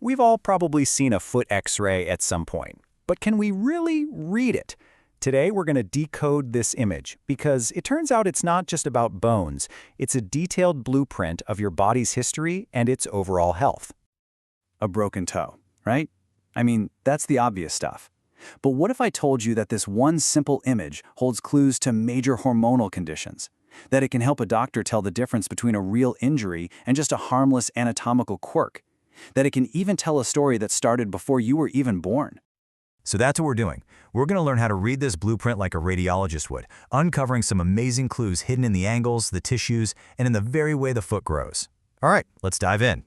We've all probably seen a foot X-ray at some point. But can we really read it? Today, we're going to decode this image because it turns out it's not just about bones. It's a detailed blueprint of your body's history and its overall health. A broken toe, right? I mean, that's the obvious stuff. But what if I told you that this one simple image holds clues to major hormonal conditions? That it can help a doctor tell the difference between a real injury and just a harmless anatomical quirk? That it can even tell a story that started before you were even born? So that's what we're doing. We're going to learn how to read this blueprint like a radiologist would, uncovering some amazing clues hidden in the angles, the tissues, and in the very way the foot grows. All right, let's dive in.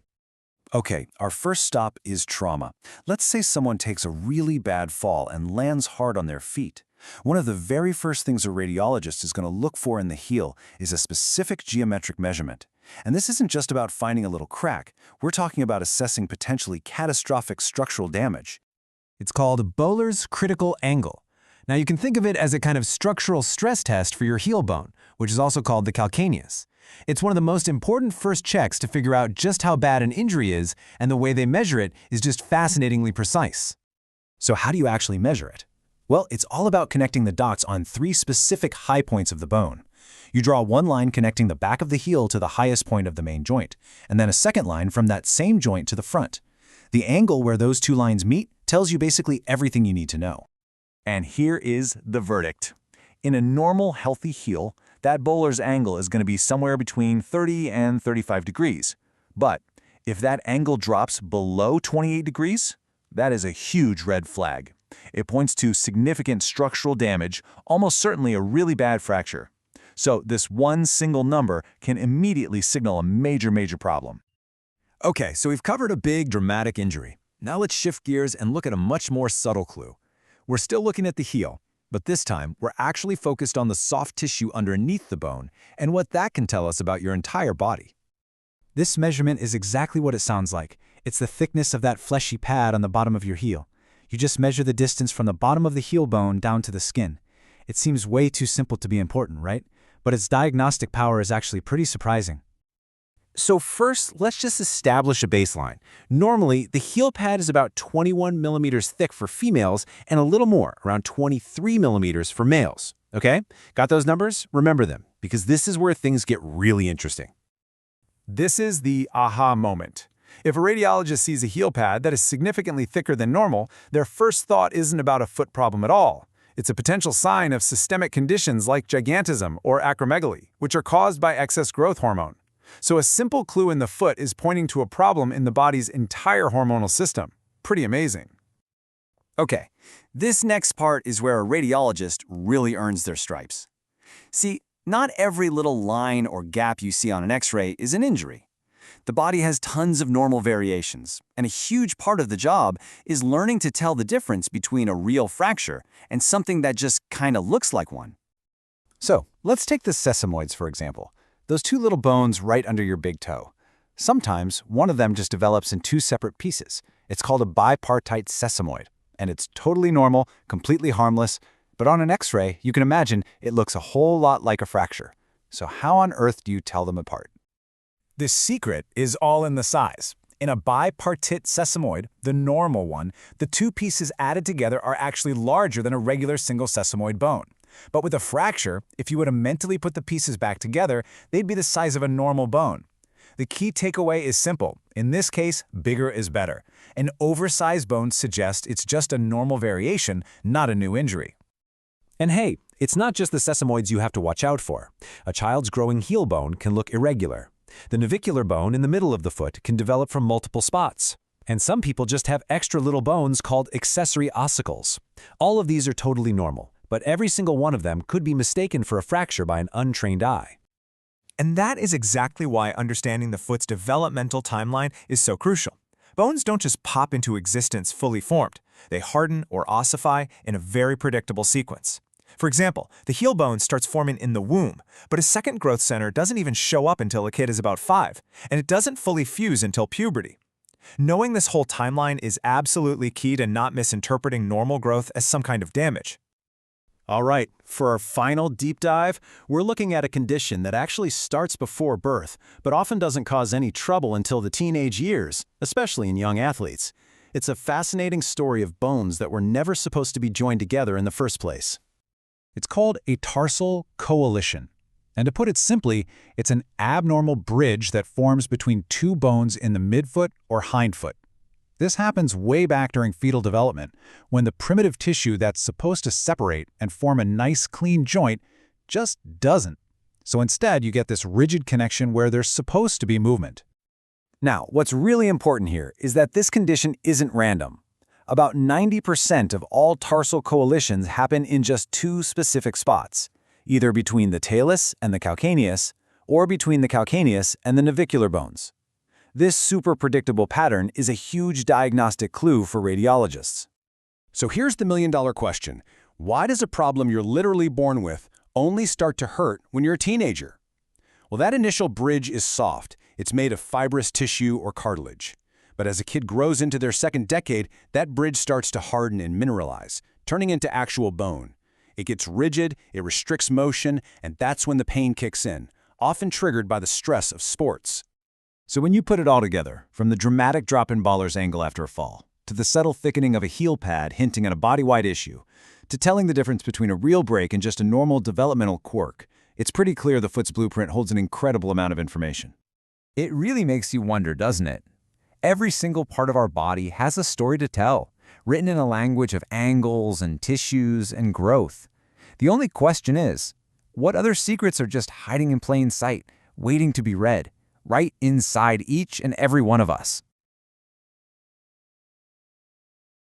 Okay, our first stop is trauma. Let's say someone takes a really bad fall and lands hard on their feet. One of the very first things a radiologist is going to look for in the heel is a specific geometric measurement. And this isn't just about finding a little crack. We're talking about assessing potentially catastrophic structural damage. It's called Böhler's critical angle. Now you can think of it as a kind of structural stress test for your heel bone, which is also called the calcaneus. It's one of the most important first checks to figure out just how bad an injury is, and the way they measure it is just fascinatingly precise. So how do you actually measure it? Well, it's all about connecting the dots on 3 specific high points of the bone. You draw one line connecting the back of the heel to the highest point of the main joint, and then a second line from that same joint to the front. The angle where those 2 lines meet tells you basically everything you need to know. And here is the verdict. In a normal, healthy heel, that Böhler's angle is going to be somewhere between 30 and 35 degrees. But if that angle drops below 28 degrees, that is a huge red flag. It points to significant structural damage, almost certainly a really bad fracture. So this one single number can immediately signal a major problem. Okay, so we've covered a big, dramatic injury. Now let's shift gears and look at a much more subtle clue. We're still looking at the heel, but this time we're actually focused on the soft tissue underneath the bone and what that can tell us about your entire body. This measurement is exactly what it sounds like. It's the thickness of that fleshy pad on the bottom of your heel. You just measure the distance from the bottom of the heel bone down to the skin. It seems way too simple to be important, right? But its diagnostic power is actually pretty surprising. So first, let's just establish a baseline. Normally, the heel pad is about 21 millimeters thick for females and a little more, around 23 millimeters for males. Okay? Got those numbers? Remember them, because this is where things get really interesting. This is the aha moment. If a radiologist sees a heel pad that is significantly thicker than normal, their first thought isn't about a foot problem at all. It's a potential sign of systemic conditions like gigantism or acromegaly, which are caused by excess growth hormone. So a simple clue in the foot is pointing to a problem in the body's entire hormonal system. Pretty amazing. Okay, this next part is where a radiologist really earns their stripes. See, not every little line or gap you see on an X-ray is an injury. The body has tons of normal variations, and a huge part of the job is learning to tell the difference between a real fracture and something that just kind of looks like one. So let's take the sesamoids, for example. Those 2 little bones right under your big toe. Sometimes one of them just develops in 2 separate pieces. It's called a bipartite sesamoid, and it's totally normal, completely harmless, but on an X-ray, you can imagine it looks a whole lot like a fracture. So how on earth do you tell them apart? The secret is all in the size. In a bipartite sesamoid, the normal one, the 2 pieces added together are actually larger than a regular single sesamoid bone. But with a fracture, if you were to mentally put the pieces back together, they'd be the size of a normal bone. The key takeaway is simple. In this case, bigger is better. An oversized bone suggests it's just a normal variation, not a new injury. And hey, it's not just the sesamoids you have to watch out for. A child's growing heel bone can look irregular. The navicular bone in the middle of the foot can develop from multiple spots. And some people just have extra little bones called accessory ossicles. All of these are totally normal, but every single one of them could be mistaken for a fracture by an untrained eye. And that is exactly why understanding the foot's developmental timeline is so crucial. Bones don't just pop into existence fully formed. They harden or ossify in a very predictable sequence. For example, the heel bone starts forming in the womb, but a second growth center doesn't even show up until a kid is about 5, and it doesn't fully fuse until puberty. Knowing this whole timeline is absolutely key to not misinterpreting normal growth as some kind of damage. All right, for our final deep dive, we're looking at a condition that actually starts before birth, but often doesn't cause any trouble until the teenage years, especially in young athletes. It's a fascinating story of bones that were never supposed to be joined together in the first place. It's called a tarsal coalition. And to put it simply, it's an abnormal bridge that forms between two bones in the midfoot or hindfoot. This happens way back during fetal development, when the primitive tissue that's supposed to separate and form a nice, clean joint just doesn't. So instead, you get this rigid connection where there's supposed to be movement. Now, what's really important here is that this condition isn't random. About 90% of all tarsal coalitions happen in just two specific spots, either between the talus and the calcaneus, or between the calcaneus and the navicular bones. This super predictable pattern is a huge diagnostic clue for radiologists. So here's the million-dollar question. Why does a problem you're literally born with only start to hurt when you're a teenager? Well, that initial bridge is soft. It's made of fibrous tissue or cartilage. But as a kid grows into their second decade, that bridge starts to harden and mineralize, turning into actual bone. It gets rigid, it restricts motion, and that's when the pain kicks in, often triggered by the stress of sports. So when you put it all together, from the dramatic drop in Böhler's angle after a fall, to the subtle thickening of a heel pad hinting at a body-wide issue, to telling the difference between a real break and just a normal developmental quirk, it's pretty clear the foot's blueprint holds an incredible amount of information. It really makes you wonder, doesn't it? Every single part of our body has a story to tell, written in a language of angles and tissues and growth. The only question is, what other secrets are just hiding in plain sight, waiting to be read, right inside each and every one of us?